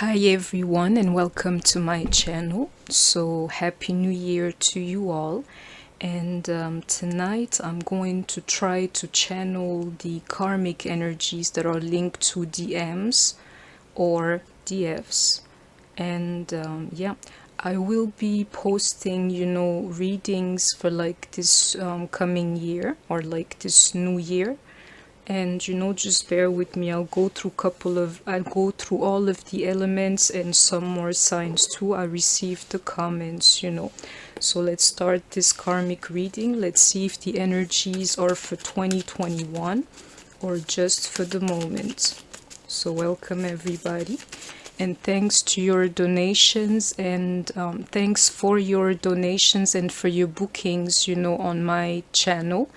Hi everyone and welcome to my channel. So happy new year to you all, and tonight I'm going to try to channel the karmic energies that are linked to DMs or DFs. And yeah, I will be posting readings for like this coming year or like this new year. And just bear with me. I'll go through all of the elements and some more signs too. I received the comments. So let's start this karmic reading. Let's see if the energies are for 2021 or just for the moment. So welcome everybody, and thanks to your donations, and thanks for your donations and for your bookings on my channel,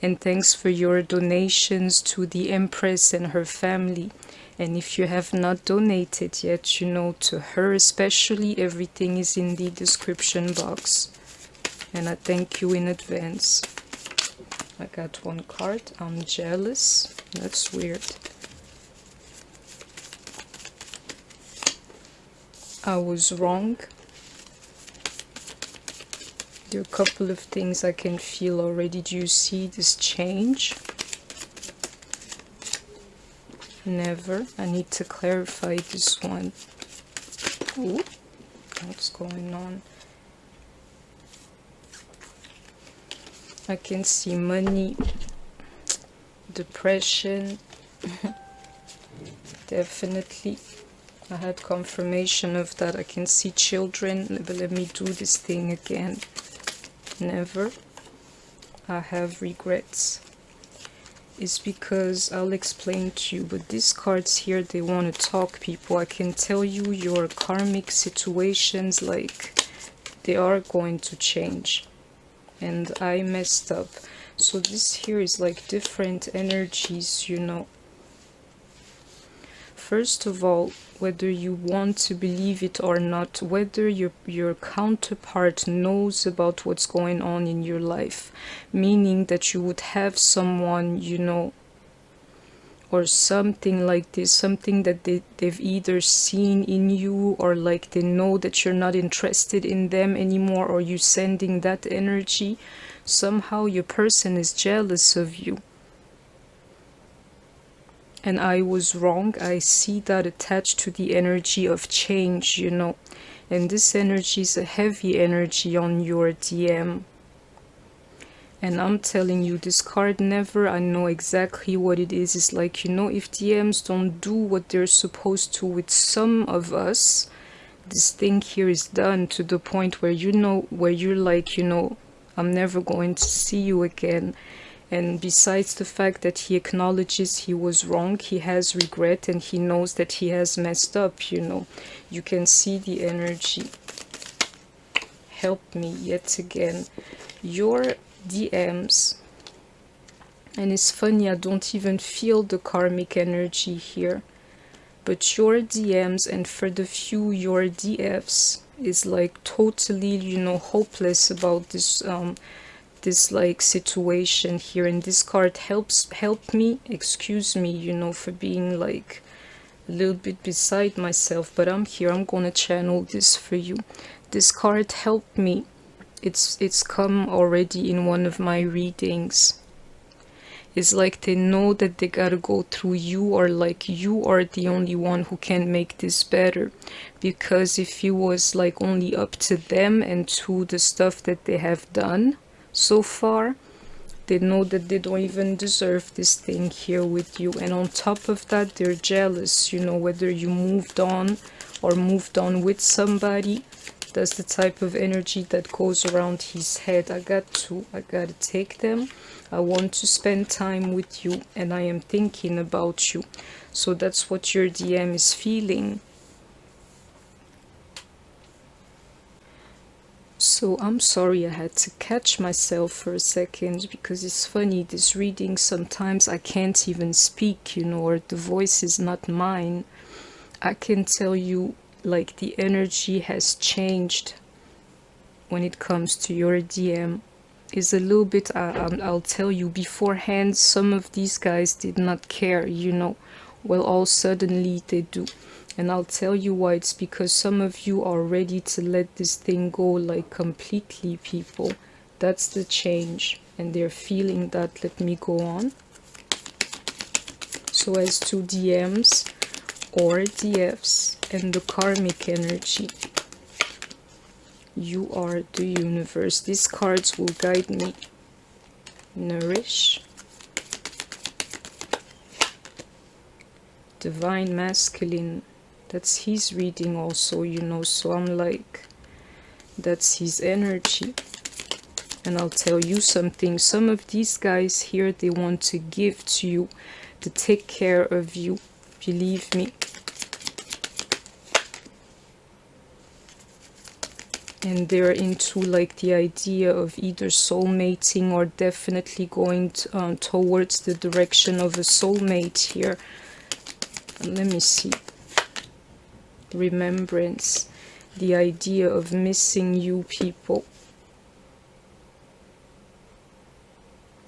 and thanks for your donations to the Empress and her family. And if you have not donated yet, to her especially, everything is in the description box, and I thank you in advance. I got one card. I'm jealous. That's weird. I was wrong. There are a couple of things I can feel already. Do you see this change? Never. I need to clarify this one. Ooh, what's going on? I can see money, depression, definitely. I had confirmation of that. I can see children, but let me do this thing again. Never. I have regrets. It's because I'll explain to you, but these cards here, they want to talk, people. I can tell you your karmic situations, like, they are going to change. And I messed up. So this here is like different energies, First of all, whether you want to believe it or not, whether your counterpart knows about what's going on in your life, meaning that you would have someone, or something like this, something that they've either seen in you, or like they know that you're not interested in them anymore, or you sending that energy. Somehow your person is jealous of you. And I was wrong. I see that attached to the energy of change, And this energy is a heavy energy on your DM. And I'm telling you, this card never, I know exactly what it is. It's like, if DMs don't do what they're supposed to with some of us, this thing here is done to the point where where you're like, I'm never going to see you again. And besides the fact that he acknowledges he was wrong, he has regret, and he knows that he has messed up, You can see the energy. Help me yet again. Your DMs. And it's funny, I don't even feel the karmic energy here. But your DMs, and for the few, your DFs, is like totally, hopeless about this this like situation here. And this card help me, excuse me, for being like a little bit beside myself, but I'm here. I'm gonna channel this for you. This card helped me. It's come already in one of my readings. It's like they know that they gotta go through you, or like you are the only one who can make this better. Because if it was like only up to them and to the stuff that they have done so far, they know that they don't even deserve this thing here with you. And on top of that, they're jealous, whether you moved on or moved on with somebody. That's the type of energy that goes around his head. I gotta take them. I want to spend time with you, and I am thinking about you. So that's what your DM is feeling. So I'm sorry, I had to catch myself for a second, because it's funny, this reading, sometimes I can't even speak, or the voice is not mine. I can tell you, like, the energy has changed when it comes to your DM. Is a little bit, I'll tell you beforehand, some of these guys did not care, Well, all suddenly they do. And I'll tell you why. It's because some of you are ready to let this thing go, like completely, people. That's the change. And they're feeling that. Let me go on. So as to DMs or DFs and the karmic energy, you are the universe. These cards will guide me. Nourish. Divine masculine. That's his reading also, you know. So I'm like, that's his energy. And I'll tell you something. Some of these guys here, they want to give to you, to take care of you. Believe me. And they're into like the idea of either soulmating or definitely going towards the direction of a soulmate here. And let me see. Remembrance. The idea of missing you, people.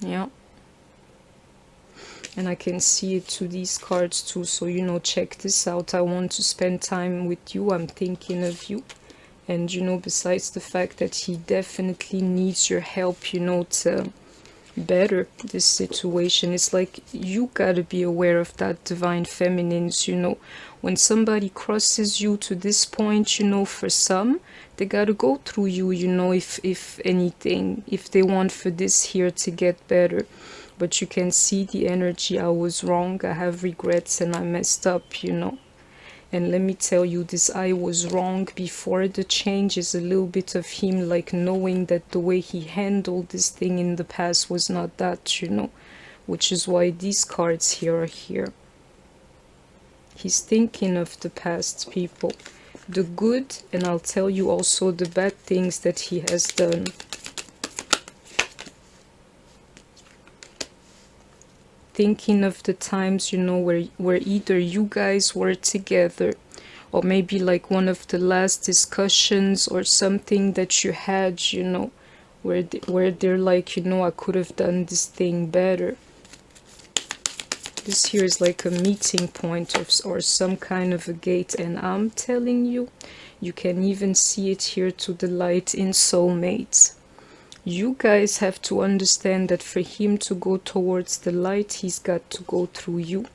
Yeah. And I can see it to these cards too. So, you know, check this out. I want to spend time with you. I'm thinking of you. And, you know, besides the fact that he definitely needs your help, you know, to better this situation. It's like you gotta be aware of that, divine feminines, you know. When somebody crosses you to this point, you know, for some, they gotta go through you, you know, if anything, if they want for this here to get better. But you can see the energy. I was wrong, I have regrets, and I messed up, you know. And let me tell you, this I was wrong before the change is a little bit of him like knowing that the way he handled this thing in the past was not that, you know. Which is why these cards here are here. He's thinking of the past, people. The good, and I'll tell you also the bad things that he has done. Thinking of the times, you know, where either you guys were together, or maybe like one of the last discussions or something that you had, you know, where they're like, you know, I could have done this thing better. This here is like a meeting point or some kind of a gate, and I'm telling you, you can even see it here to the light in soulmates. You guys have to understand that for him to go towards the light, he's got to go through you.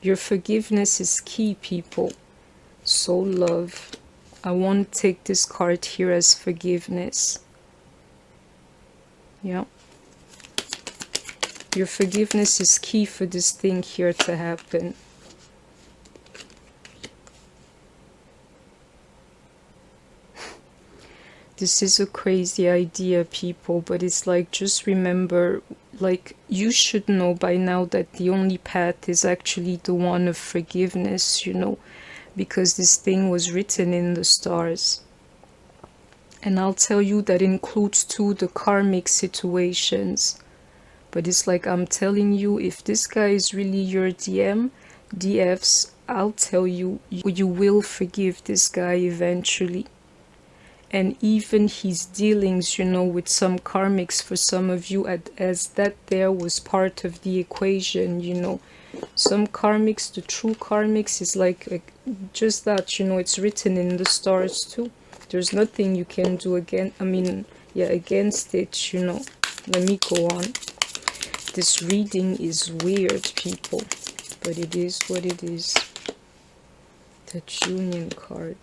Your forgiveness is key, people. So love. I want to take this card here as forgiveness. Yeah. Your forgiveness is key for this thing here to happen. This is a crazy idea, people, but it's like, just remember, like, you should know by now that the only path is actually the one of forgiveness, you know, because this thing was written in the stars. And I'll tell you that includes too the karmic situations. But it's like, I'm telling you, if this guy is really your DFs, I'll tell you, you will forgive this guy eventually. And even his dealings, you know, with some karmics for some of you, as that there was part of the equation, you know. Some karmics, the true karmics, is like just that, you know, it's written in the stars too. There's nothing you can do against it, you know. Let me go on. This reading is weird, people, but it is what it is. The Union card.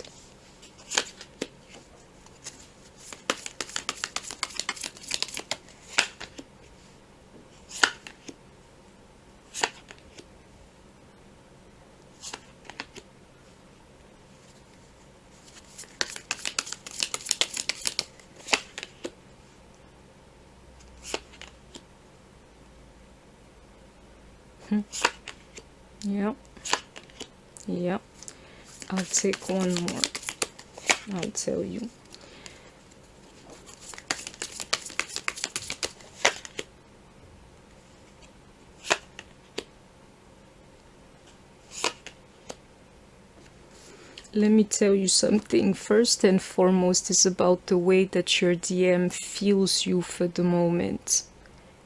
Yeah. I'll take one more. I'll tell you. Let me tell you something. First and foremost is about the way that your DM feels you for the moment.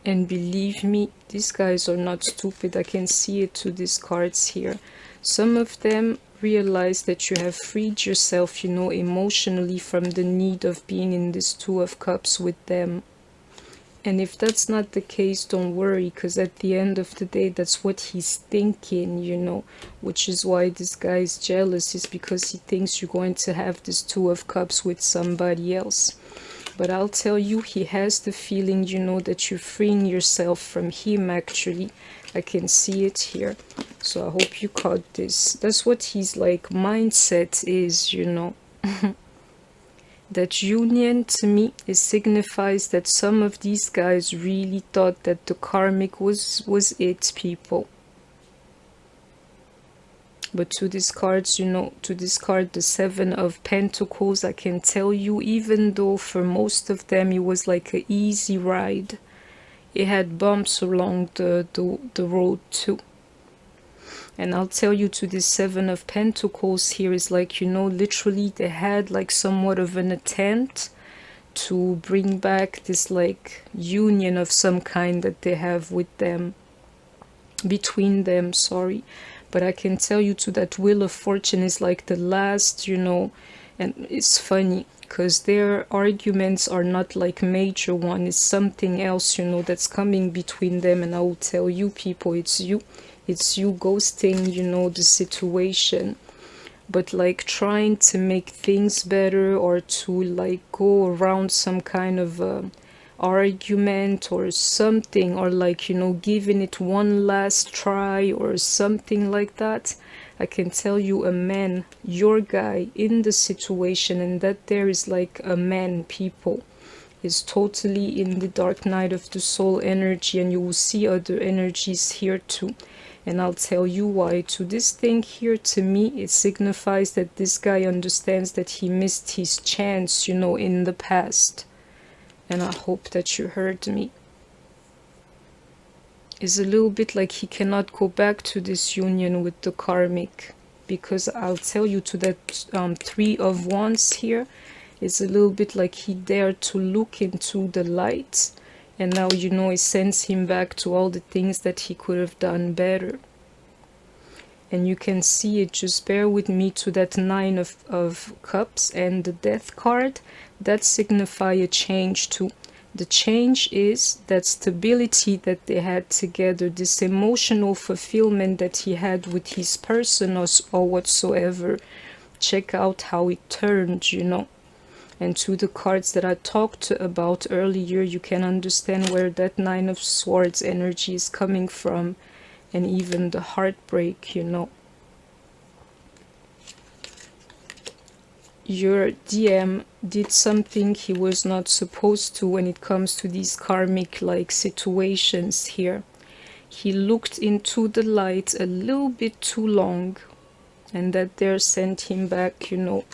And believe me, these guys are not stupid. I can see it to these cards here. Some of them realize that you have freed yourself, you know, emotionally from the need of being in this Two of Cups with them. And if that's not the case, don't worry, because at the end of the day, that's what he's thinking, you know, which is why this guy is jealous, is because he thinks you're going to have this Two of Cups with somebody else. But I'll tell you, he has the feeling, you know, that you're freeing yourself from him, actually. I can see it here. So I hope you caught this. That's what his, like, mindset is, you know. That union, to me, it signifies that some of these guys really thought that the karmic was it, people. But to these cards, you know, to discard the Seven of Pentacles, I can tell you, even though for most of them it was like an easy ride, it had bumps along the road too. And I'll tell you, to this Seven of Pentacles here is like, you know, literally they had like somewhat of an attempt to bring back this like union of some kind that they have with them, between them, sorry. But I can tell you, to that Wheel of Fortune is like the last, you know, and it's funny because their arguments are not like major one, it's something else, you know, that's coming between them. And I will tell you, people, it's you ghosting, you know, the situation, but like trying to make things better, or to like go around some kind of argument or something, or like, you know, giving it one last try or something like that. I can tell you, a man, your guy in the situation, and that there is like a man, people, is totally in the dark night of the soul energy, and you will see other energies here too. And I'll tell you why. To this thing here, to me, it signifies that this guy understands that he missed his chance, you know, in the past. And I hope that you heard me. It's a little bit like he cannot go back to this union with the karmic, because I'll tell you, to that Three of Wands here, it's a little bit like he dared to look into the light, and now, you know, it sends him back to all the things that he could have done better. And you can see it, just bear with me, to that Nine of Cups and the Death card, that signify a change too. The change is that stability that they had together, this emotional fulfillment that he had with his person, or whatsoever. Check out how it turned, you know. And to the cards that I talked about earlier, you can understand where that Nine of Swords energy is coming from, and even the heartbreak, you know. Your DM did something he was not supposed to when it comes to these karmic like situations here. He looked into the light a little bit too long, and that there sent him back, you know,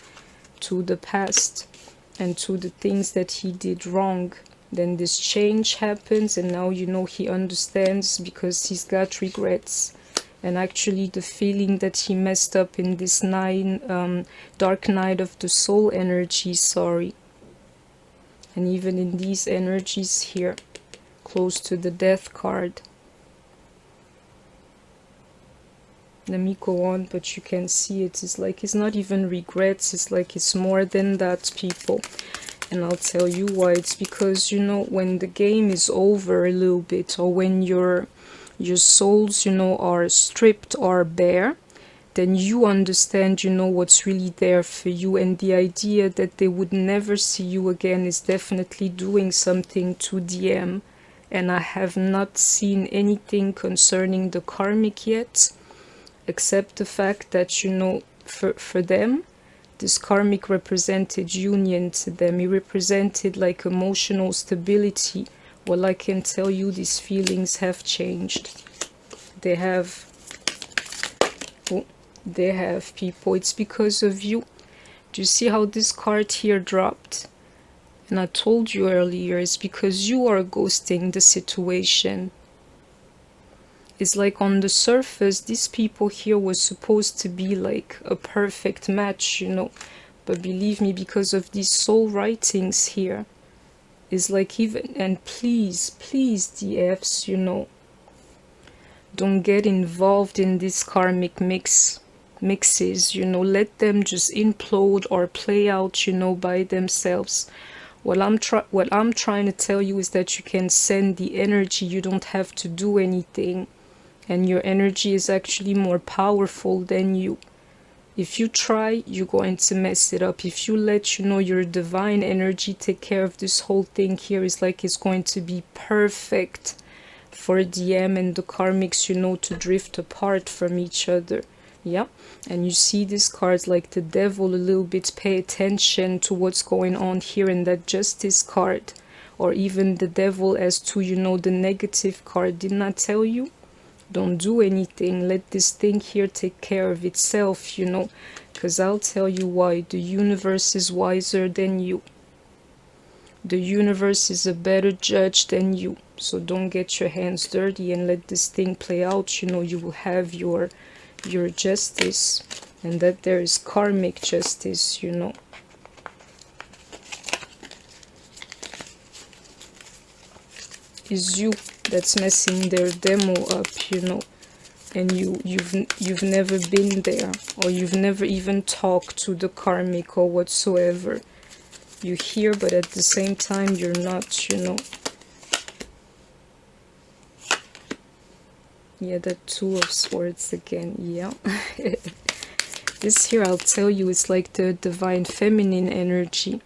to the past and to the things that he did wrong. Then this change happens, and now, you know, he understands, because he's got regrets. And actually the feeling that he messed up in this dark night of the soul energy, sorry. And even in these energies here, close to the Death card. Let me go on, but you can see it. It's like, it's not even regrets, it's like it's more than that, people. And I'll tell you why. It's because, you know, when the game is over a little bit, or when your souls, you know, are stripped or bare, then you understand, you know, what's really there for you. And the idea that they would never see you again is definitely doing something to DM. And I have not seen anything concerning the karmic yet, except the fact that, you know, for them, this karmic represented union to them. It represented like emotional stability. Well, I can tell you, these feelings have changed. They have, people. It's because of you. Do you see how this card here dropped? And I told you earlier, it's because you are ghosting the situation. It's like, on the surface, these people here was supposed to be like a perfect match, you know. But believe me, because of these soul writings here, It's like even, and please, please, DFs, you know, don't get involved in these karmic mixes, you know, let them just implode or play out, you know, by themselves. What I'm trying to tell you is that you can send the energy, you don't have to do anything, and your energy is actually more powerful than you. If you try, you're going to mess it up. If you let, you know, your divine energy take care of this whole thing here, is like it's going to be perfect for DM and the karmics, you know, to drift apart from each other. Yeah, and you see these cards like the devil a little bit, pay attention to what's going on here in that justice card, or even the devil as to, you know, the negative card. Didn't I tell you? Don't do anything, let this thing here take care of itself, you know, because I'll tell you why. The universe is wiser than you. The universe is a better judge than you. So don't get your hands dirty and let this thing play out. You know, you will have your justice, and that there is karmic justice, you know. It's you that's messing their demo up, you know, and you've never been there, or you've never even talked to the karmic or whatsoever. You're here, but at the same time you're not, you know. Yeah, that Two of Swords again. Yeah. This here, I'll tell you, it's like the divine feminine energy.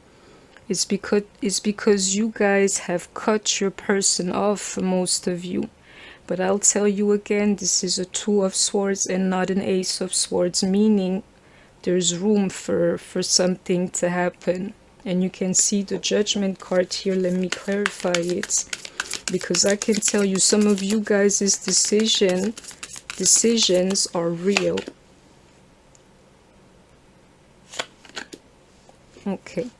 It's because you guys have cut your person off, for most of you. But I'll tell you again, this is a Two of Swords and not an Ace of Swords, meaning there's room for something to happen. And you can see the Judgment card here. Let me clarify it, because I can tell you some of you guys' decisions are real. Okay.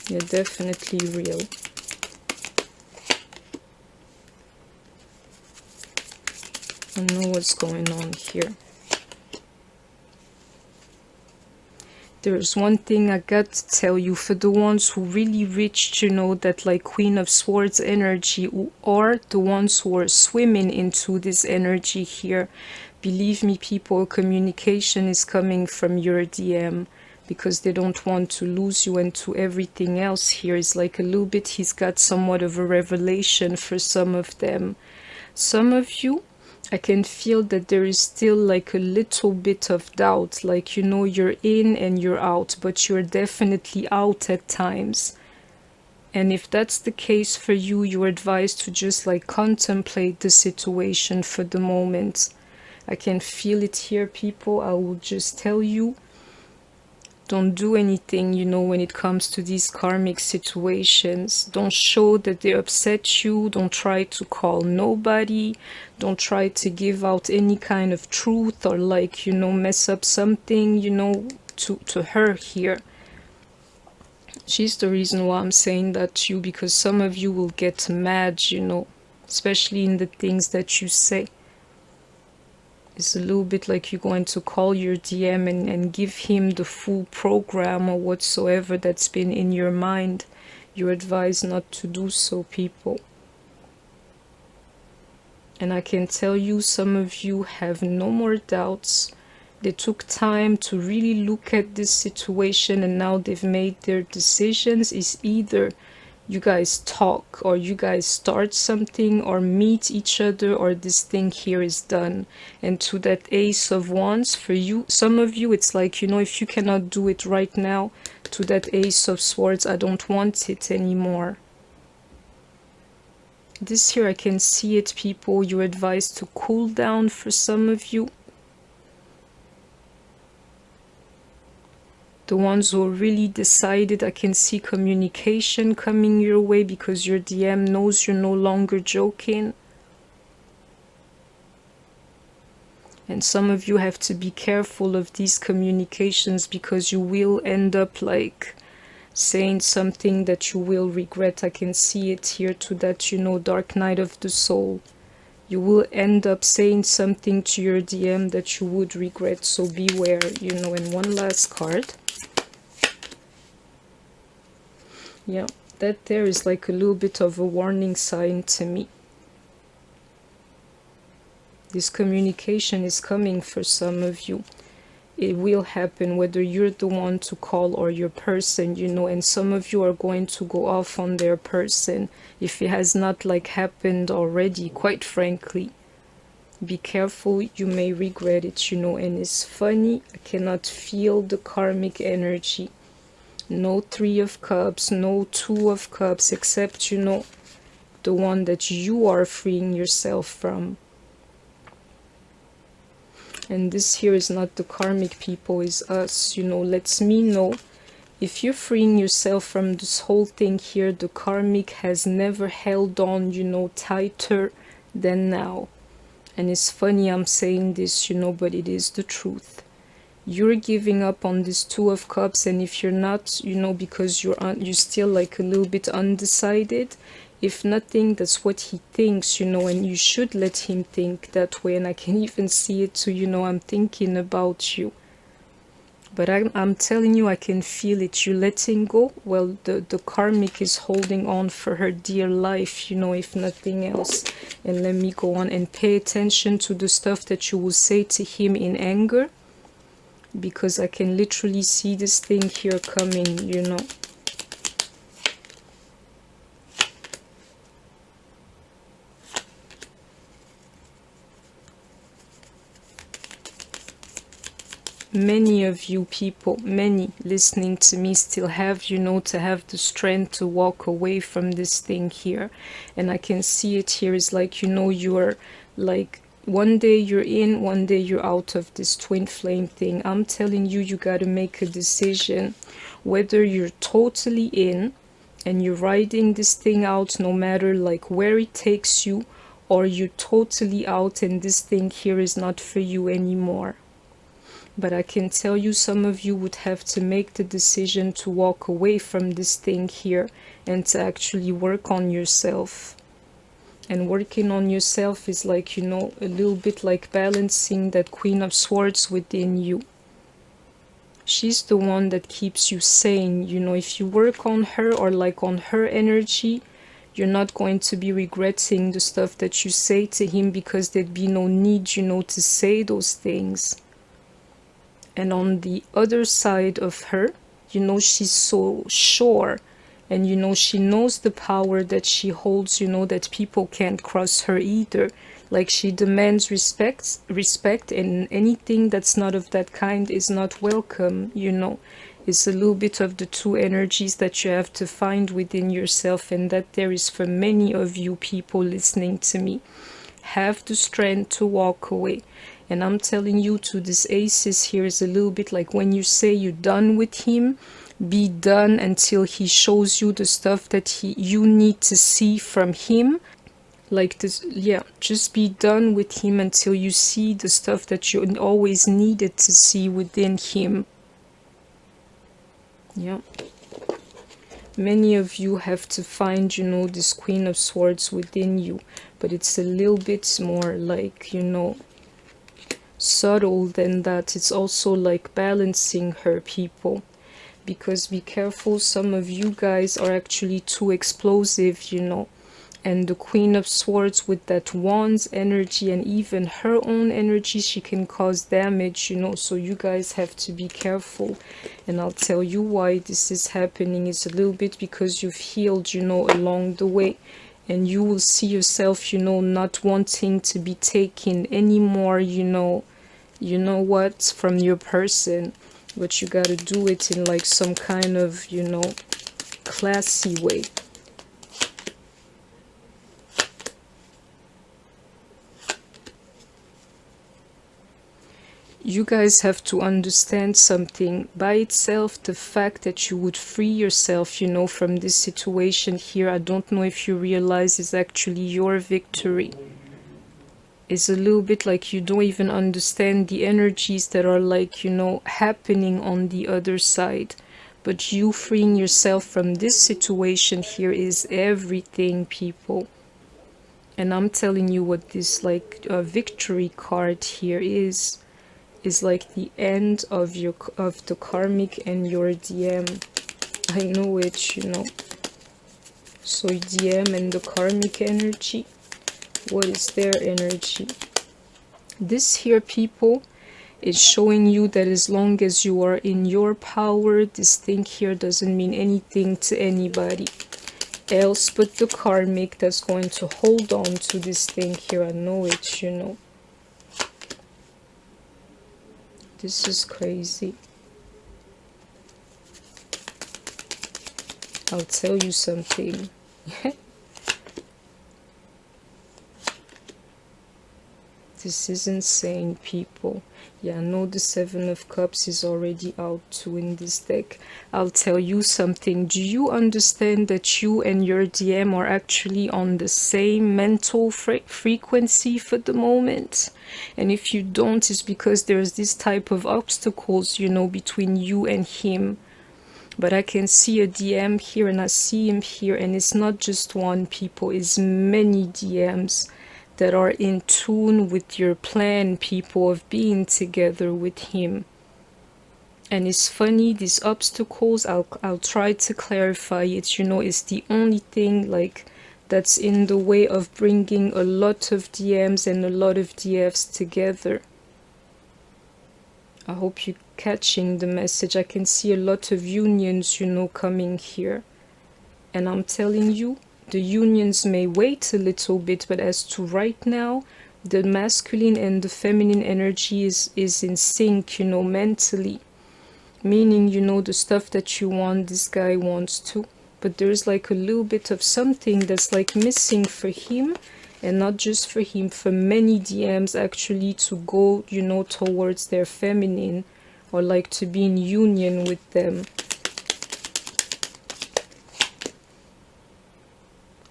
Yeah, definitely real. I know what's going on here. There's one thing I got to tell you, for the ones who really reached, you know, that like Queen of Swords energy, or the ones who are swimming into this energy here, believe me, people, communication is coming from your DM, because they don't want to lose you. And to everything else here is like a little bit, he's got somewhat of a revelation for some of them. Some of you, I can feel that there is still like a little bit of doubt, like, you know, you're in and you're out, but you're definitely out at times. And if that's the case for you, you're advised to just like contemplate the situation for the moment. I can feel it here, people. I will just tell you, don't do anything, you know, when it comes to these karmic situations. Don't show that they upset you. Don't try to call nobody. Don't try to give out any kind of truth, or like, you know, mess up something, you know, to her here. She's the reason why I'm saying that to you, because some of you will get mad, you know, especially in the things that you say. It's a little bit like you're going to call your DM and give him the full program or whatsoever that's been in your mind. You're advised not to do so, people. And I can tell you, some of you have no more doubts. They took time to really look at this situation, and now they've made their decisions. It's either you guys talk, or you guys start something, or meet each other, or this thing here is done. And to that Ace of Wands, for you, some of you, it's like, you know, if you cannot do it right now, to that Ace of Swords, I don't want it anymore. This here, I can see it, people. You're advised to cool down for some of you. The ones who are really decided, I can see communication coming your way, because your DM knows you're no longer joking. And some of you have to be careful of these communications, because you will end up like saying something that you will regret. I can see it here, to that, you know, Dark Night of the Soul. You will end up saying something to your DM that you would regret, so beware, you know. And one last card. Yeah, that there is like a little bit of a warning sign to me. This communication is coming for some of you. It will happen whether you're the one to call or your person, you know, and some of you are going to go off on their person if it has not like happened already, quite frankly. Be careful, you may regret it, you know. And it's funny, I cannot feel the karmic energy. No 3 of Cups, no 2 of Cups, except, you know, the one that you are freeing yourself from. And this here is not the karmic people, is us, you know. Lets me know if you're freeing yourself from this whole thing here, the karmic has never held on, you know, tighter than now. And it's funny I'm saying this, you know, but it is the truth. You're giving up on this 2 of Cups, and if you're not, you know, because you're still like a little bit undecided, if nothing, that's what he thinks, you know, and you should let him think that way. And I can even see it too, you know, I'm thinking about you. But I'm telling you, I can feel it. You're letting go. Well, the karmic is holding on for her dear life, you know, if nothing else. And let me go on and pay attention to the stuff that you will say to him in anger, because I can literally see this thing here coming, you know. Many of you people, many listening to me still have, you know, to have the strength to walk away from this thing here. And I can see it here is like, you know, you're like, one day you're in, one day you're out of this twin flame thing. I'm telling you, you got to make a decision whether you're totally in and you're riding this thing out no matter like where it takes you, or you're totally out and this thing here is not for you anymore. But I can tell you, some of you would have to make the decision to walk away from this thing here and to actually work on yourself. And working on yourself is like, you know, a little bit like balancing that Queen of Swords within you. She's the one that keeps you sane, you know. If you work on her or like on her energy, you're not going to be regretting the stuff that you say to him, because there'd be no need, you know, to say those things. And on the other side of her, you know, she's so sure, and you know, she knows the power that she holds, you know, that people can't cross her either. Like, she demands respect, and anything that's not of that kind is not welcome, you know. It's a little bit of the 2 energies that you have to find within yourself, and that there is for many of you people listening to me. Have the strength to walk away. And I'm telling you, to this aces here is a little bit like when you say you're done with him, be done until he shows you the stuff that you need to see from him. Like this, yeah, just be done with him until you see the stuff that you always needed to see within him. Yeah. Many of you have to find, you know, this Queen of Swords within you, but it's a little bit more like, you know, subtle than that. It's also like balancing her, people, because be careful, some of you guys are actually too explosive, you know. And the Queen of Swords with that wand's energy and even her own energy, she can cause damage, you know. So you guys have to be careful. And I'll tell you why this is happening. It's a little bit because you've healed, you know, along the way. And you will see yourself, you know, not wanting to be taken anymore, you know what, from your person. But you gotta do it in like some kind of, you know, classy way. You guys have to understand something. By itself, the fact that you would free yourself, you know, from this situation here, I don't know if you realize, is actually your victory. It's a little bit like you don't even understand the energies that are like, you know, happening on the other side. But you freeing yourself from this situation here is everything, people. And I'm telling you what this like victory card here is like the end of the karmic and your DM. I know it, you know. So DM and the karmic energy, what is their energy? This here, people, is showing you that as long as you are in your power, this thing here doesn't mean anything to anybody else but the karmic that's going to hold on to this thing here. I know it, you know. This is crazy. I'll tell you something. This is insane, people. Yeah, I know the Seven of Cups is already out too in this deck. I'll tell you something. Do you understand that you and your DM are actually on the same mental frequency for the moment? And if you don't, it's because there's this type of obstacles, you know, between you and him. But I can see a DM here and I see him here, and it's not just one, people, it's many DMs that are in tune with your plan, people, of being together with him. And it's funny, these obstacles, I'll try to clarify it, you know, it's the only thing like that's in the way of bringing a lot of DMs and a lot of DFs together. I hope you're catching the message. I can see a lot of unions, you know, coming here. And I'm telling you, the unions may wait a little bit, but as to right now, the masculine and the feminine energy is in sync, you know, mentally. Meaning, you know, the stuff that you want, this guy wants too. But there's like a little bit of something that's like missing for him. And not just for him, for many DMs actually, to go, you know, towards their feminine, or like to be in union with them.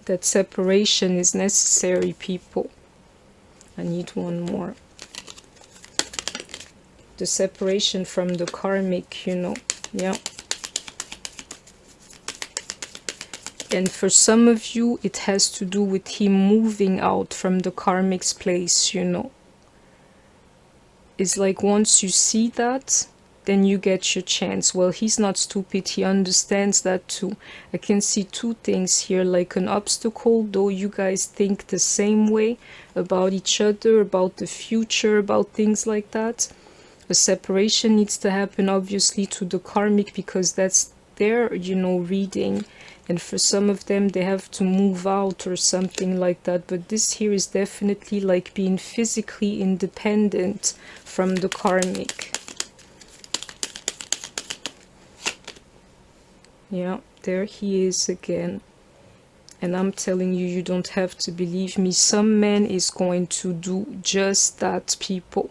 That separation is necessary, people. I need one more. The separation from the karmic, you know. Yeah. And for some of you, it has to do with him moving out from the karmic's place, you know. It's like once you see that, then you get your chance. Well, he's not stupid, he understands that too. I can see two things here, like an obstacle, though you guys think the same way about each other, about the future, about things like that. A separation needs to happen, obviously, to the karmic, because that's their, you know, reading. And for some of them, they have to move out or something like that. But this here is definitely like being physically independent from the karmic. Yeah, there he is again. And I'm telling you, you don't have to believe me. Some man is going to do just that, people.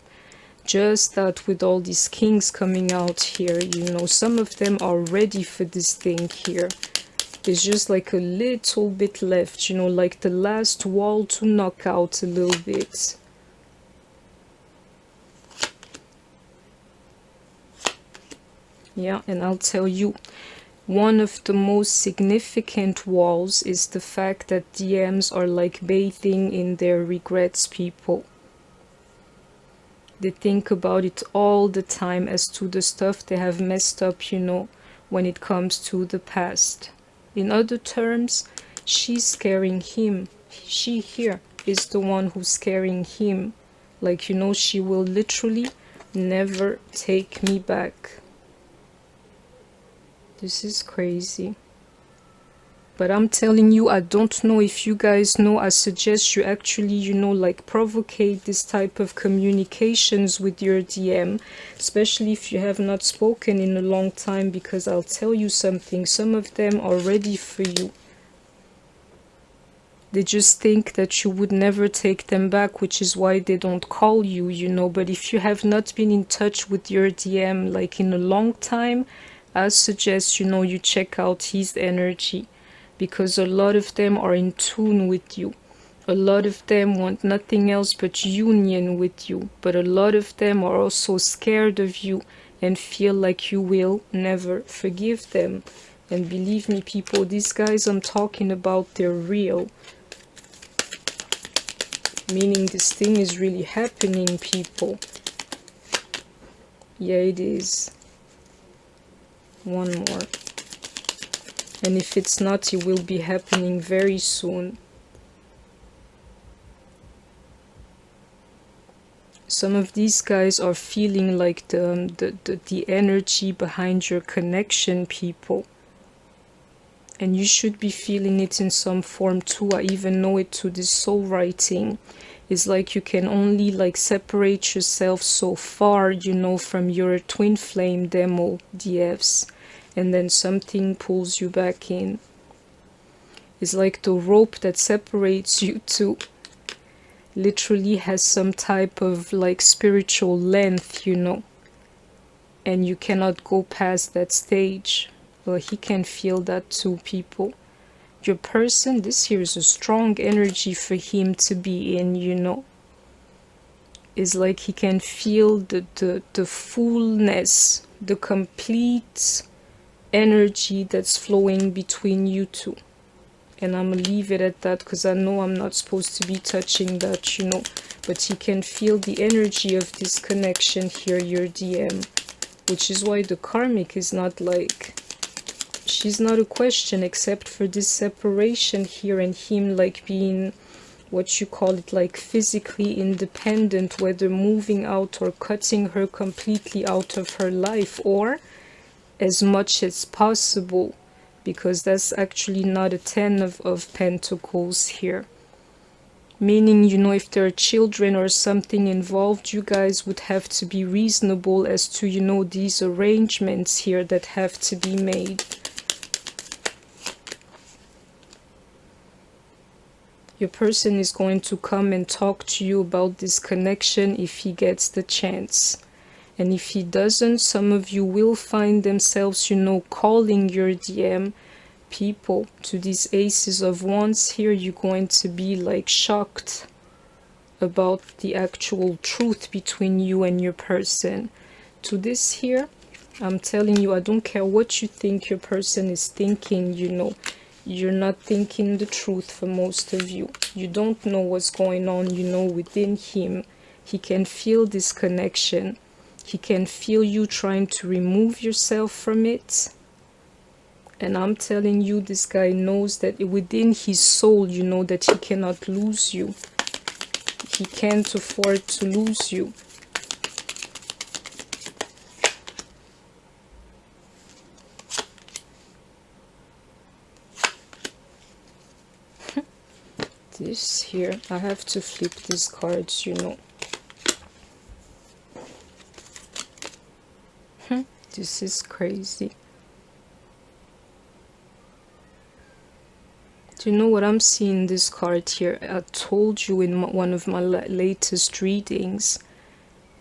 Just that, with all these kings coming out here, you know. Some of them are ready for this thing here. There's just like a little bit left, you know, like the last wall to knock out a little bit. Yeah, and I'll tell you, one of the most significant walls is the fact that DMs are like bathing in their regrets, people. They think about it all the time as to the stuff they have messed up, you know, when it comes to the past. In other terms, she's scaring him. She here is the one who's scaring him. Like, you know, she will literally never take me back. This is crazy. But I'm telling you, I don't know if you guys know, I suggest you actually, you know, like provocate this type of communications with your DM, especially if you have not spoken in a long time, because I'll tell you something, some of them are ready for you. They just think that you would never take them back, which is why they don't call you, you know. But if you have not been in touch with your DM like in a long time, I suggest, you know, you check out his energy. Because a lot of them are in tune with you. A lot of them want nothing else but union with you. But a lot of them are also scared of you and feel like you will never forgive them. And believe me, people, these guys I'm talking about, they're real. Meaning this thing is really happening, people. Yeah, it is. One more. And if it's not, it will be happening very soon. Some of these guys are feeling like the energy behind your connection, people. And you should be feeling it in some form too. I even know it to this soul writing. It's like you can only like separate yourself so far, you know, from your twin flame demo DFs. And then something pulls you back in. It's like the rope that separates you two literally has some type of like spiritual length, you know. And you cannot go past that stage. Well, he can feel that too, people. Your person, this here is a strong energy for him to be in, you know. It's like he can feel the fullness, the complete energy that's flowing between you two. And I'm gonna leave it at that because I know I'm not supposed to be touching that, you know. But he can feel the energy of this connection here, your DM. Which is why the karmic is not like... she's not a question except for this separation here and him like being, what you call it, like physically independent, whether moving out or cutting her completely out of her life, or as much as possible, because that's actually not a 10 of pentacles here. Meaning, you know, if there are children or something involved, you guys would have to be reasonable as to, you know, these arrangements here that have to be made. Your person is going to come and talk to you about this connection if he gets the chance. And if he doesn't, some of you will find themselves, you know, calling your DM people to these aces of wands here. You're going to be like shocked about the actual truth between you and your person. To this here, I'm telling you, I don't care what you think your person is thinking, you know. You're not thinking the truth for most of you. You don't know what's going on, you know, within him. He can feel this connection. He can feel you trying to remove yourself from it. And I'm telling you, this guy knows that within his soul, you know, that he cannot lose you. He can't afford to lose you. This here, I have to flip these cards, you know. This is crazy. Do you know what I'm seeing this card here? I told you in one of my latest readings.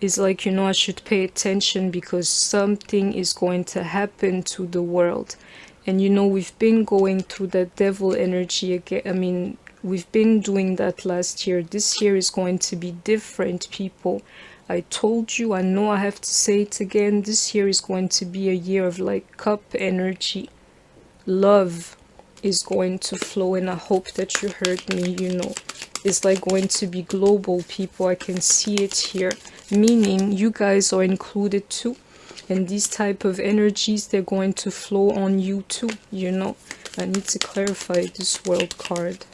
It's like, you know, I should pay attention because something is going to happen to the world. And you know, we've been going through that devil energy again. I mean, we've been doing that last year. This year is going to be different, people. I told you, I know I have to say it again. This year is going to be a year of like cup energy. Love is going to flow, and I hope that you heard me, you know. It's like going to be global, people. I can see it here. Meaning you guys are included too. And these type of energies, they're going to flow on you too, you know. I need to clarify this world card.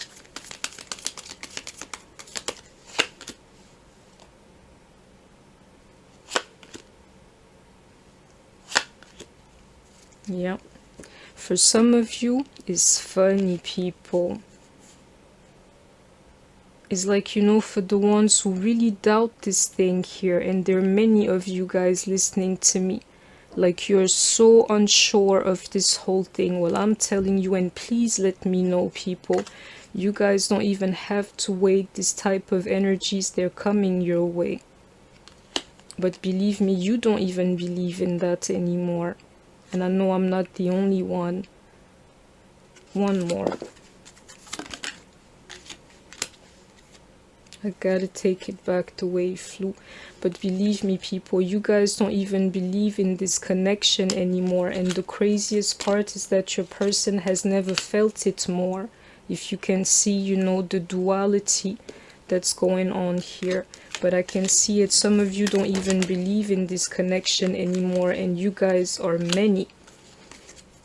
Yeah. For some of you, it's funny, people. It's like, you know, for the ones who really doubt this thing here, and there are many of you guys listening to me, like you're so unsure of this whole thing. Well, I'm telling you, and please let me know, people, you guys don't even have to wait. This type of energies, they're coming your way. But believe me, you don't even believe in that anymore. And I know I'm not the only one. One more. I gotta take it back the way it flew. But believe me, people, you guys don't even believe in this connection anymore. And the craziest part is that your person has never felt it more. If you can see, you know, the duality that's going on here. But I can see it. Some of you don't even believe in this connection anymore. And you guys are many.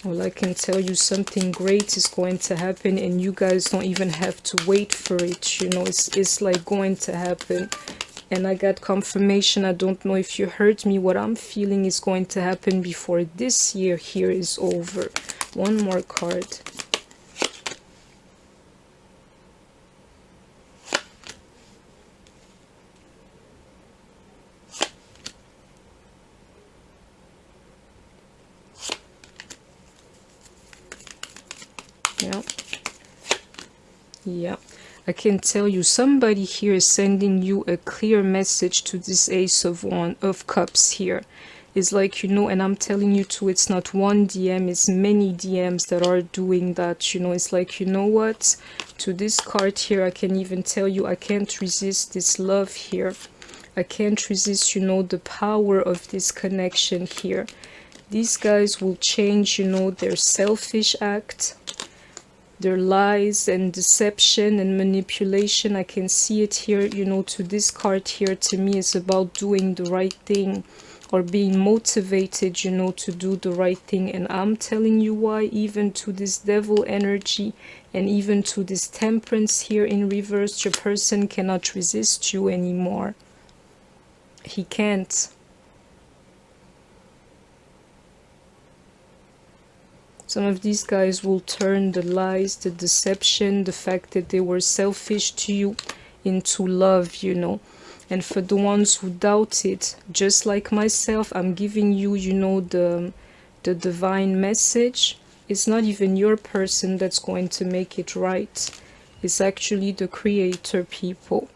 Well, I can tell you something great is going to happen, and you guys don't even have to wait for it. You know, it's like going to happen. And I got confirmation. I don't know if you heard me. What I'm feeling is going to happen before this year here is over. One more card. Yeah. Yeah. I can tell you somebody here is sending you a clear message to this Ace of Cups here. It's like, you know, and I'm telling you too, it's not one DM, it's many DMs that are doing that. You know, it's like, you know what, to this card here, I can even tell you I can't resist this love here. I can't resist, you know, the power of this connection here. These guys will change, you know, their selfish act, their lies and deception and manipulation. I can see it here, you know, to this card here. To me, it's about doing the right thing or being motivated, you know, to do the right thing. And I'm telling you why, even to this devil energy and even to this temperance here in reverse, your person cannot resist you anymore. He can't. Some of these guys will turn the lies, the deception, the fact that they were selfish to you into love, you know. And for the ones who doubt it, just like myself, I'm giving you, you know, the divine message. It's not even your person that's going to make it right. It's actually the creator, people.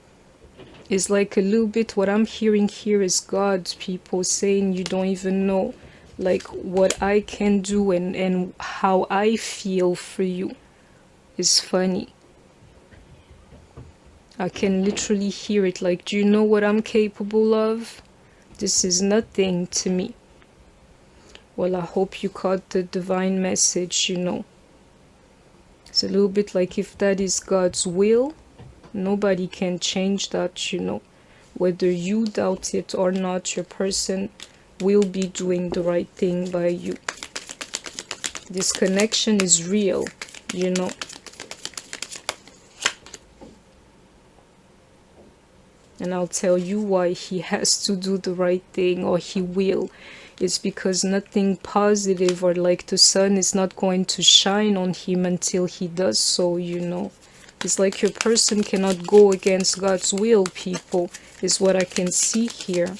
It's like a little bit what I'm hearing here is God, people, saying you don't even know like what I can do and how I feel for you. Is funny. I can literally hear it, like, do you know what I'm capable of? This is nothing to me. Well, I hope you caught the divine message, you know. It's a little bit like if that is God's will, nobody can change that, you know. Whether you doubt it or not, your person will be doing the right thing by you. This connection is real, you know. And I'll tell you why he has to do the right thing, or he will. It's because nothing positive or like the sun is not going to shine on him until he does so, you know. It's like your person cannot go against God's will, people, is what I can see here.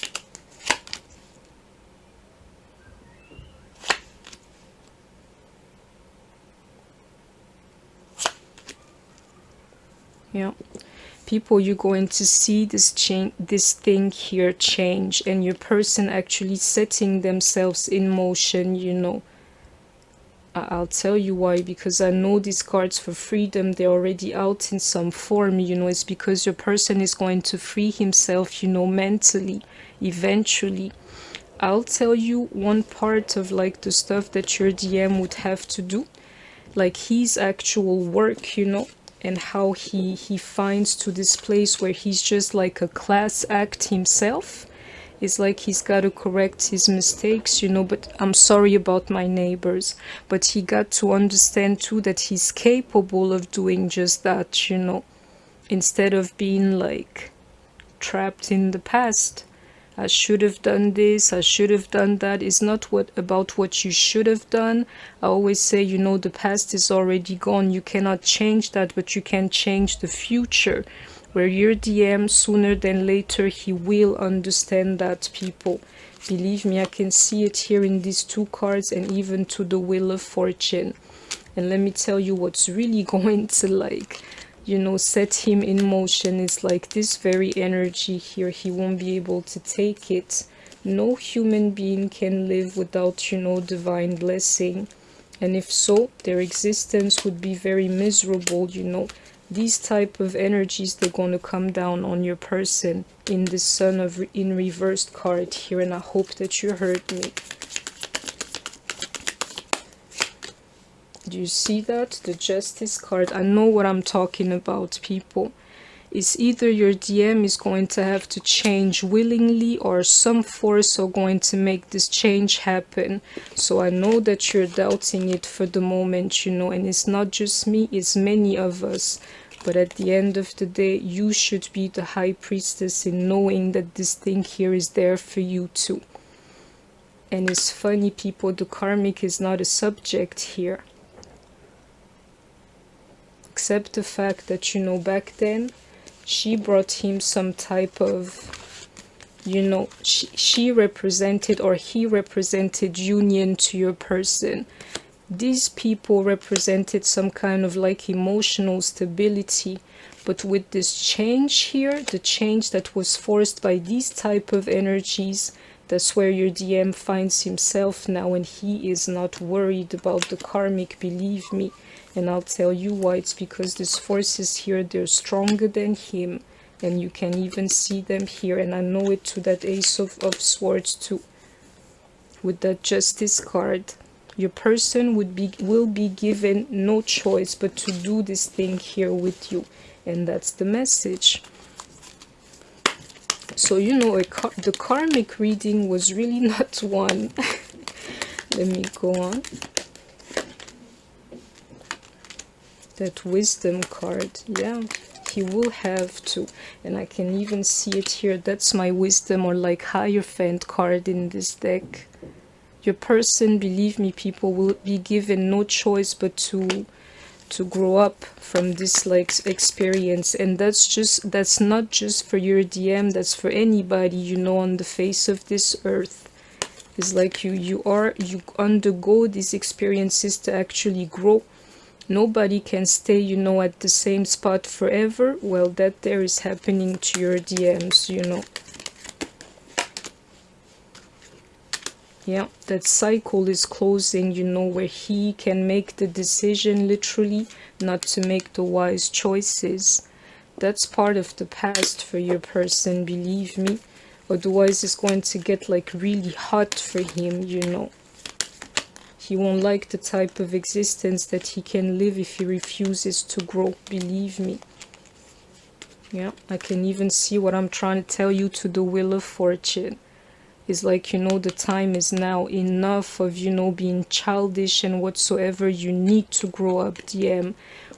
Yeah, people, you're going to see this thing here change, and your person actually setting themselves in motion, you know. I'll tell you why, because I know these cards for freedom, they're already out in some form, you know. It's because your person is going to free himself, you know, mentally, eventually. I'll tell you one part of like the stuff that your DM would have to do, like his actual work, you know, and how he finds to this place where he's just like a class act himself. It's like he's got to correct his mistakes, you know. But I'm sorry about my neighbors, but he got to understand too that he's capable of doing just that, you know, instead of being like trapped in the past. I should have done this, I should have done that. It's not about what you should have done. I always say, you know, the past is already gone. You cannot change that, but you can change the future. Where your DM, sooner than later, he will understand that, people. Believe me, I can see it here in these two cards, and even to the Wheel of Fortune. And let me tell you what's really going to like, you know, set him in motion is like this very energy here. He won't be able to take it. No human being can live without, you know, divine blessing. And if so, their existence would be very miserable, you know. These type of energies, they're going to come down on your person in the Sun in reversed card here. And I hope that you heard me. Do you see that? The Justice card. I know what I'm talking about, people. is either your DM is going to have to change willingly, or some force are going to make this change happen. So I know that you're doubting it for the moment, you know, and it's not just me, it's many of us. But at the end of the day, you should be the high priestess in knowing that this thing here is there for you too. And it's funny, people, the karmic is not a subject here. Except the fact that, you know, back then, she brought him some type of, you know, she represented, or he represented, union to your person. These people represented some kind of like emotional stability. But with this change here, the change that was forced by these type of energies, that's where your DM finds himself now, and he is not worried about the karmic, believe me. And I'll tell you why. It's because these forces here, they're stronger than him. And you can even see them here. And I know it to that Ace of Swords too. With that Justice card. Your person will be given no choice but to do this thing here with you. And that's the message. So, you know, the karmic reading was really not one. Let me go on. That wisdom card, yeah, he will have to. And I can even see it here. That's my wisdom, or like Hierophant card in this deck. Your person, believe me, people, will be given no choice but to grow up from this like experience. And that's not just for your DM, that's for anybody, you know, on the face of this earth. It's like you undergo these experiences to actually grow. Nobody can stay, you know, at the same spot forever. Well, that there is happening to your DMs, you know. Yeah, that cycle is closing, you know, where he can make the decision literally not to make the wise choices. That's part of the past for your person, believe me. Otherwise, it's going to get like really hot for him, you know. He won't like the type of existence that he can live if he refuses to grow, believe me. Yeah, I can even see what I'm trying to tell you to the Wheel of Fortune. It's like, you know, the time is now. Enough of, you know, being childish and whatsoever. You need to grow up, DM.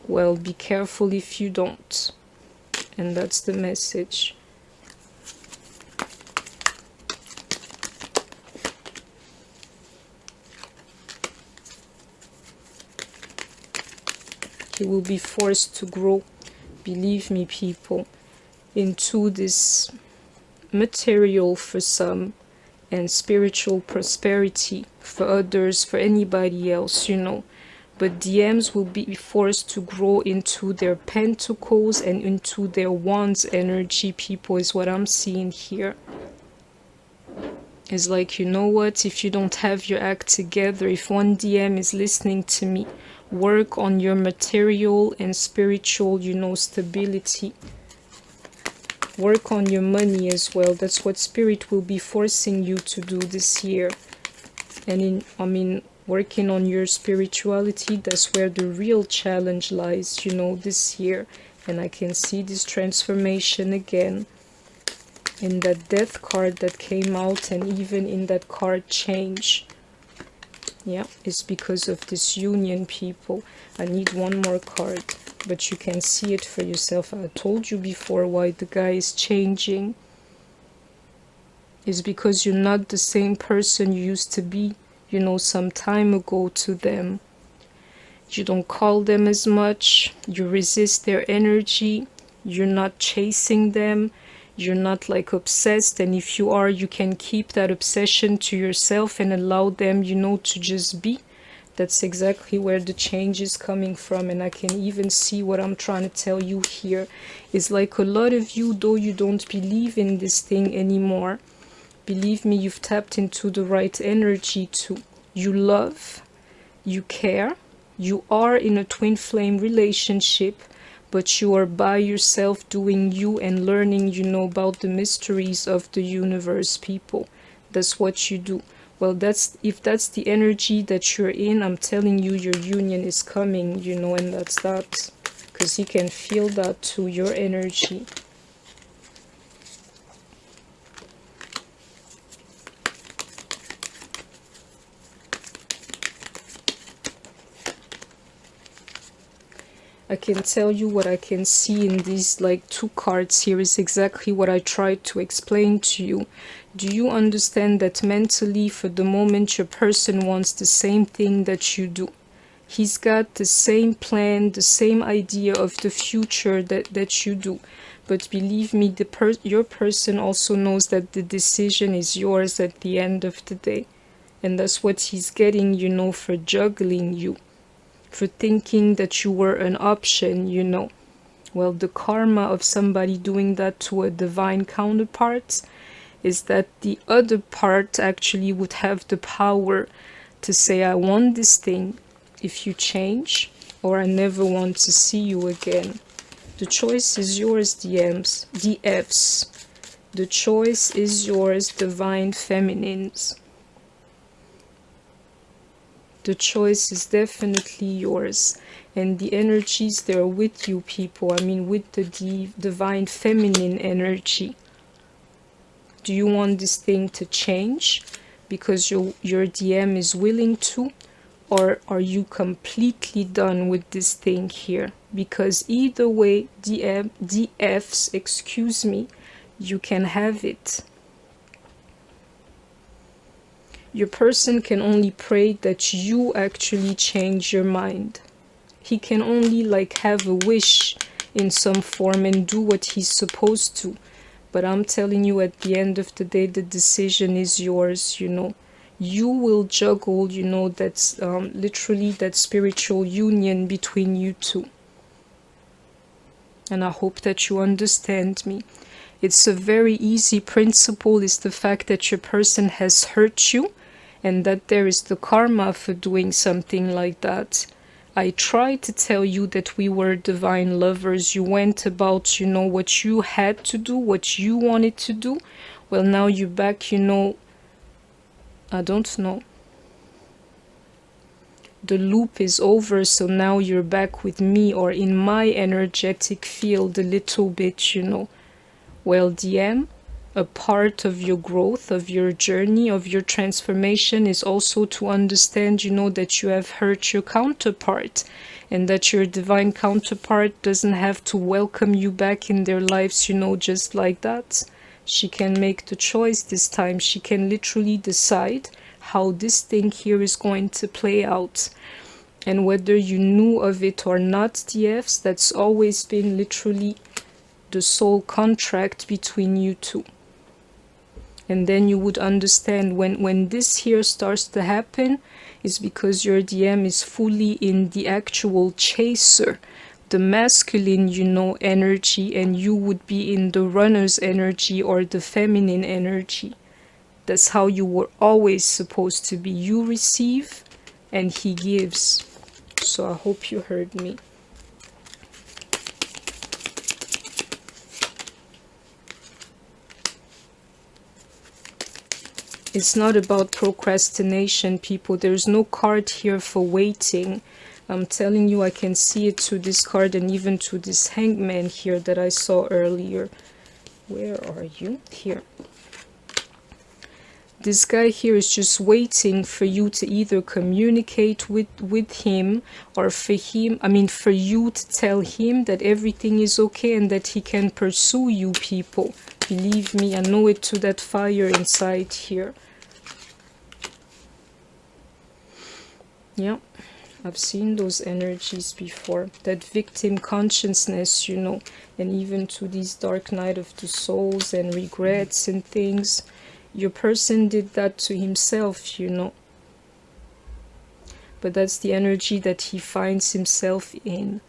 Well, be careful if you don't. And that's the message. He will be forced to grow, believe me, people, into this material for some, and spiritual prosperity for others, for anybody else, you know. But DMs will be forced to grow into their pentacles and into their wands energy, people, is what I'm seeing here. It's like, you know what, if you don't have your act together, if one DM is listening to me, work on your material and spiritual, you know, stability. Work on your money as well. That's what Spirit will be forcing you to do this year. And working on your spirituality, that's where the real challenge lies, you know, this year. And I can see this transformation again in that Death card that came out, and even in that card Change. Yeah, it's because of this union, people. I need one more card, but you can see it for yourself. I told you before why the guy is changing. It's because you're not the same person you used to be, you know, some time ago to them. You don't call them as much. You resist their energy. You're not chasing them. You're not like obsessed, and if you are, you can keep that obsession to yourself and allow them, you know, to just be. That's exactly where the change is coming from. And I can even see what I'm trying to tell you here is like a lot of you, though you don't believe in this thing anymore, believe me, you've tapped into the right energy too. You love, you care, you are in a twin flame relationship, but you are by yourself doing you and learning, you know, about the mysteries of the universe, people. That's what you do. Well, if that's the energy that you're in, I'm telling you, your union is coming, you know, and that's that. because he can feel that to your energy. I can tell you what I can see in these like 2 cards here is exactly what I tried to explain to you. Do you understand that mentally, for the moment, your person wants the same thing that you do? He's got the same plan, the same idea of the future that you do. But believe me, your person also knows that the decision is yours at the end of the day. And that's what he's getting, you know, for juggling you, for thinking that you were an option, you know. Well, the karma of somebody doing that to a divine counterpart is that the other part actually would have the power to say, I want this thing if you change, or I never want to see you again. The choice is yours, DFs. The choice is yours, divine feminines. The choice is definitely yours. And the energies, they're with you, people. I mean, with the divine feminine energy. Do you want this thing to change because your DM is willing to? Or are you completely done with this thing here? Because either way, DFs, excuse me, you can have it. Your person can only pray that you actually change your mind. He can only like have a wish in some form and do what he's supposed to. But I'm telling you, at the end of the day, the decision is yours, you know. You will juggle, you know, that's literally that spiritual union between you two. And I hope that you understand me. It's a very easy principle, is the fact that your person has hurt you and that there is the karma for doing something like that. I tried to tell you that we were divine lovers. You went about, you know, what you had to do, what you wanted to do. Well, now you're back, you know, I don't know. The loop is over, so now you're back with me, or in my energetic field a little bit, you know. Well, DM, a part of your growth, of your journey, of your transformation is also to understand, you know, that you have hurt your counterpart and that your divine counterpart doesn't have to welcome you back in their lives, you know, just like that. She can make the choice this time. She can literally decide how this thing here is going to play out. And whether you knew of it or not, DFs, that's always been literally the soul contract between you two. And then you would understand when this here starts to happen is because your DM is fully in the actual chaser, the masculine, you know, energy, and you would be in the runner's energy or the feminine energy. That's how you were always supposed to be. You receive and he gives. So I hope you heard me. It's not about procrastination, people. There's no card here for waiting. I'm telling you, I can see it to this card and even to this hangman here that I saw earlier. Where are you? Here. This guy here is just waiting for you to either communicate with him, or for you to tell him that everything is okay and that he can pursue you, people. Believe me, I know it to that fire inside here. Yeah, I've seen those energies before. That victim consciousness, you know, and even to these dark night of the souls and regrets and things. Your person did that to himself, you know. But that's the energy that he finds himself in.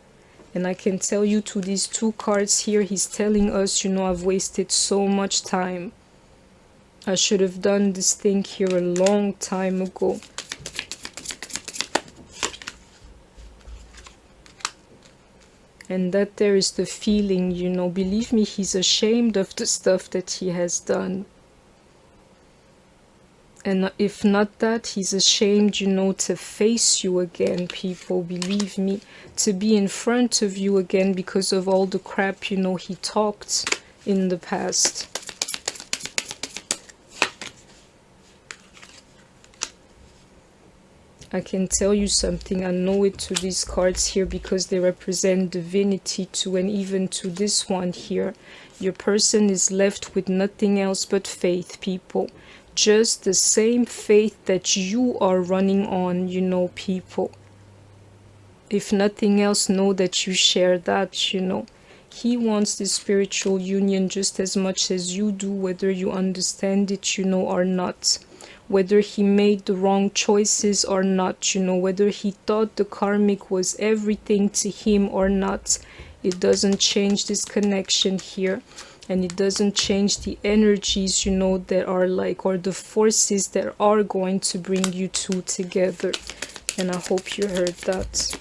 And I can tell you to these 2 cards here, he's telling us, you know, I've wasted so much time. I should have done this thing here a long time ago. And that there is the feeling, you know, believe me, he's ashamed of the stuff that he has done. And if not that, he's ashamed, you know, to face you again, people, believe me, to be in front of you again because of all the crap, you know, he talked in the past. I can tell you something, I know it to these cards here because they represent divinity too, and even to this one here. Your person is left with nothing else but faith, people. Just the same faith that you are running on, you know, people. If nothing else, know that you share that, you know. He wants this spiritual union just as much as you do, whether you understand it, you know, or not. Whether he made the wrong choices or not, you know, whether he thought the karmic was everything to him or not. It doesn't change this connection here. And it doesn't change the energies, you know, that are like, or the forces that are going to bring you two together. And I hope you heard that.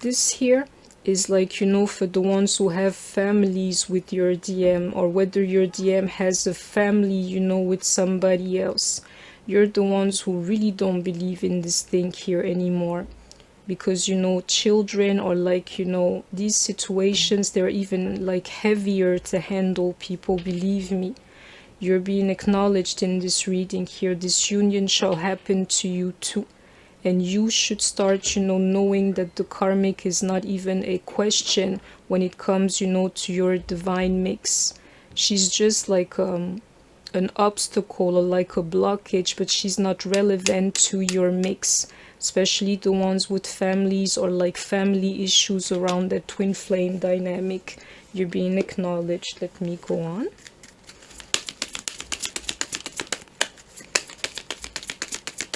This here is like, you know, for the ones who have families with your DM, or whether your DM has a family, you know, with somebody else. You're the ones who really don't believe in this thing here anymore. Because, you know, children, or like, you know, these situations, they're even like heavier to handle, people, believe me. You're being acknowledged in this reading here. This union shall happen to you too. And you should start, you know, knowing that the karmic is not even a question when it comes, you know, to your divine mix. She's just like an obstacle, or like a blockage, but she's not relevant to your mix. Especially the ones with families, or like family issues around that twin flame dynamic. You're being acknowledged. Let me go on.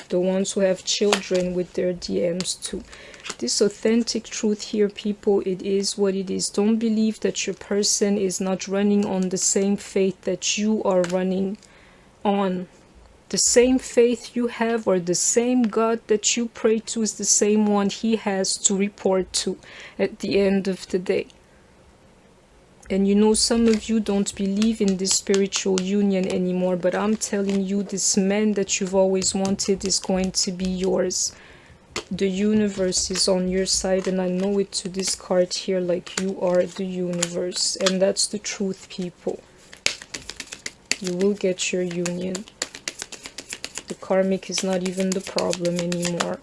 The ones who have children with their DMs too. This authentic truth here, people, it is what it is. Don't believe that your person is not running on the same faith that you are running on. The same faith you have, or the same God that you pray to, is the same one he has to report to at the end of the day. And you know, some of you don't believe in this spiritual union anymore, but I'm telling you, this man that you've always wanted is going to be yours. The universe is on your side, and I know it to this card here, like you are the universe. And that's the truth, people. You will get your union. The karmic is not even the problem anymore.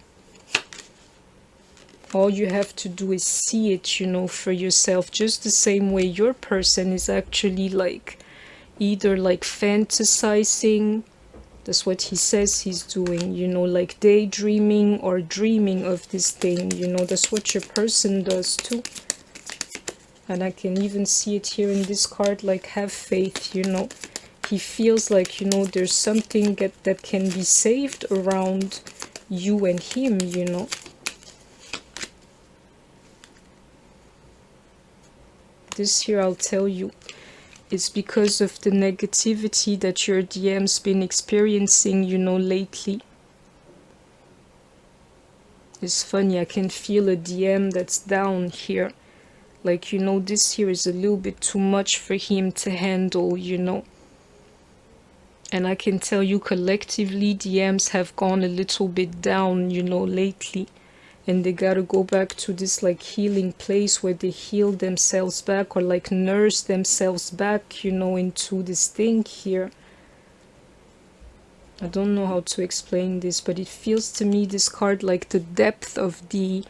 All you have to do is see it, you know, for yourself. Just the same way your person is actually like either like fantasizing. That's what he says he's doing, you know, like daydreaming or dreaming of this thing, you know. That's what your person does too. And I can even see it here in this card, like have faith, you know. He feels like, you know, there's something that can be saved around you and him, you know. This here, I'll tell you, it's because of the negativity that your DM's been experiencing, you know, lately. It's funny, I can feel a DM that's down here. Like, you know, this here is a little bit too much for him to handle, you know. And I can tell you collectively, DMs have gone a little bit down, you know, lately. And they gotta go back to this like healing place where they heal themselves back, or like nurse themselves back, you know, into this thing here. I don't know how to explain this, but it feels to me, this card, like the depth of the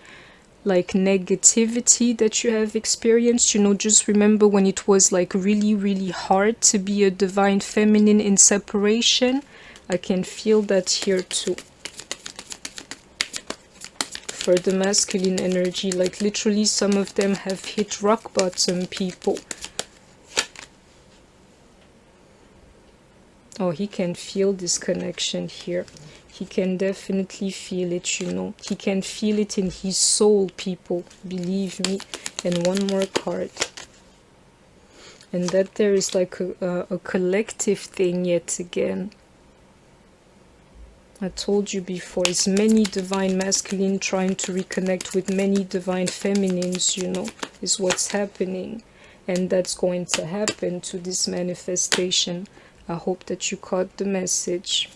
like negativity that you have experienced. You know, just remember when it was like really, really hard to be a divine feminine in separation. I can feel that here too. For the masculine energy, like literally some of them have hit rock bottom, people. Oh, he can feel this connection here. He can definitely feel it, you know. He can feel it in his soul, people. Believe me. And one more card. And that there is like a collective thing yet again. I told you before, it's many divine masculine trying to reconnect with many divine feminines, you know, is what's happening. and that's going to happen to this manifestation. I hope that you caught the message.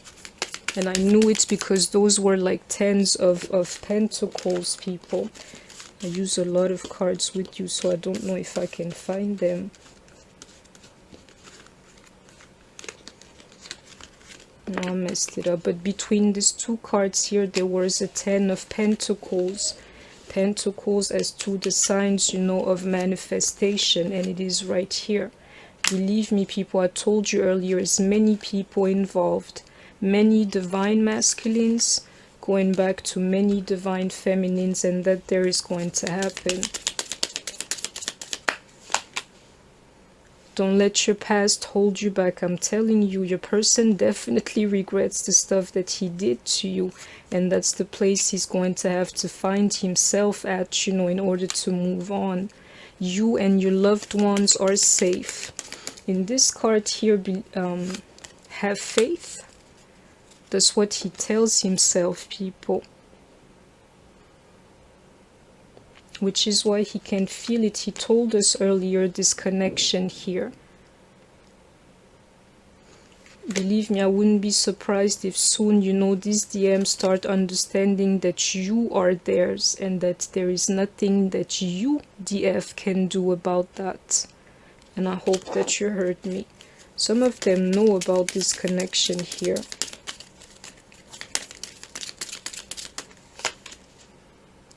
And I knew it because those were like tens of pentacles, people. I use a lot of cards with you, so I don't know if I can find them. No, I messed it up. But between these two cards here, there was a 10 of pentacles. Pentacles as to the signs, you know, of manifestation. And it is right here. Believe me, people, I told you earlier, there's many people involved. Many divine masculines going back to many divine feminines, and that there is going to happen. Don't let your past hold you back. I'm telling you, your person definitely regrets the stuff that he did to you, and that's the place he's going to have to find himself at, you know, in order to move on. You and your loved ones are safe. In this card here, have faith. That's what he tells himself, people. Which is why he can feel it. He told us earlier this connection here. Believe me, I wouldn't be surprised if soon, you know, these DMs start understanding that you are theirs and that there is nothing that you, DF, can do about that. And I hope that you heard me. Some of them know about this connection here.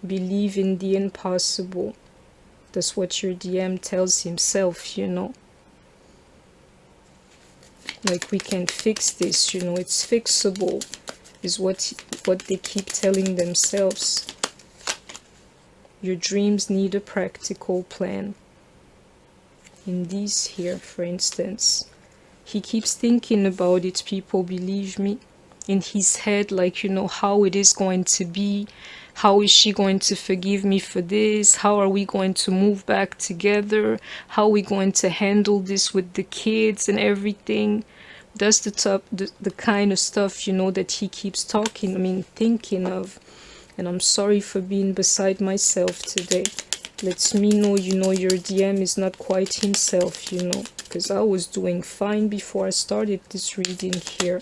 Believe in the impossible. That's what your DM tells himself, you know. Like, we can fix this, you know, it's fixable, is what they keep telling themselves. Your dreams need a practical plan. In these here, for instance, he keeps thinking about it, people, believe me. In his head, like, you know, how it is going to be. How is she going to forgive me for this? How are we going to move back together? How are we going to handle this with the kids and everything? That's the kind of stuff, you know, that he keeps thinking of. And I'm sorry for being beside myself today. Lets me know, you know, your DM is not quite himself, you know. Because I was doing fine before I started this reading here.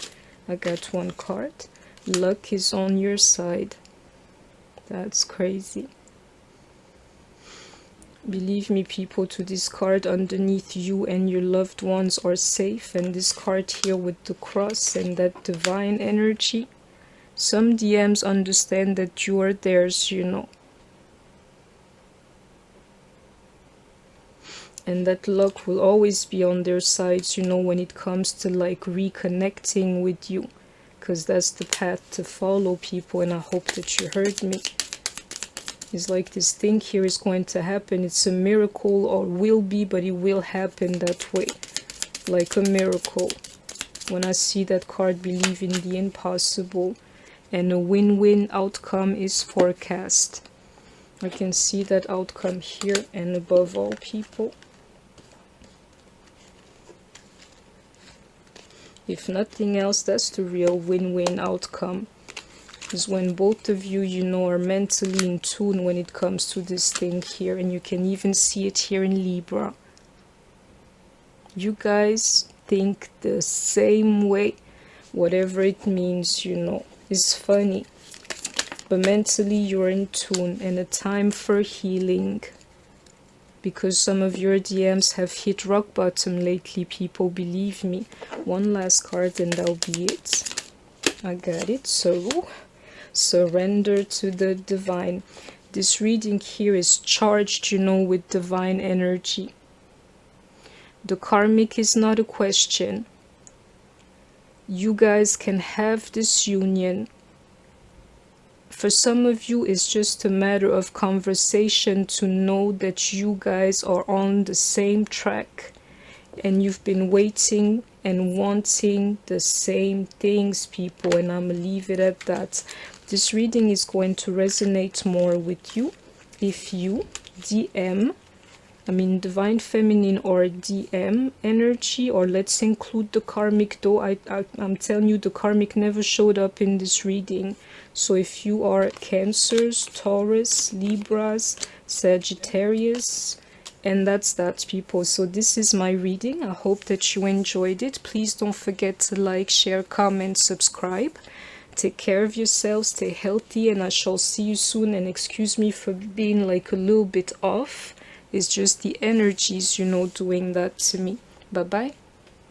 I got one card. Luck is on your side. That's crazy. Believe me, people, to this card underneath, you and your loved ones are safe. And this card here with the cross and that divine energy. Some DMs understand that you are theirs, you know. And that luck will always be on their sides, you know, when it comes to like reconnecting with you. Because that's the path to follow, people, and I hope that you heard me. It's like this thing here is going to happen. It's a miracle, or will be, but it will happen that way. Like a miracle. When I see that card, believe in the impossible. And a win-win outcome is forecast. I can see that outcome here, and above all, people. If nothing else, that's the real win-win outcome. Is when both of you, you know, are mentally in tune when it comes to this thing here. And you can even see it here in Libra. You guys think the same way. Whatever it means, you know. It's funny. But mentally you're in tune, and a time for healing. Because some of your DMs have hit rock bottom lately, people, believe me. One last card and that'll be it. I got it. So, surrender to the divine. This reading here is charged, you know, with divine energy. The karmic is not a question. You guys can have this union. For some of you, it's just a matter of conversation to know that you guys are on the same track. And you've been waiting and wanting the same things, people. And I'm going to leave it at that. This reading is going to resonate more with you if you DM, divine feminine or DM energy, or let's include the karmic, though I'm telling you the karmic never showed up in this reading. So if you are Cancers, Taurus, Libras, Sagittarius, And that's that, people. So this is my reading. I hope that you enjoyed it. Please don't forget to like, share, comment, subscribe. Take care of yourselves, stay healthy, and I shall see you soon. And excuse me for being like a little bit off. It's just the energies, you know, doing that to me. Bye bye.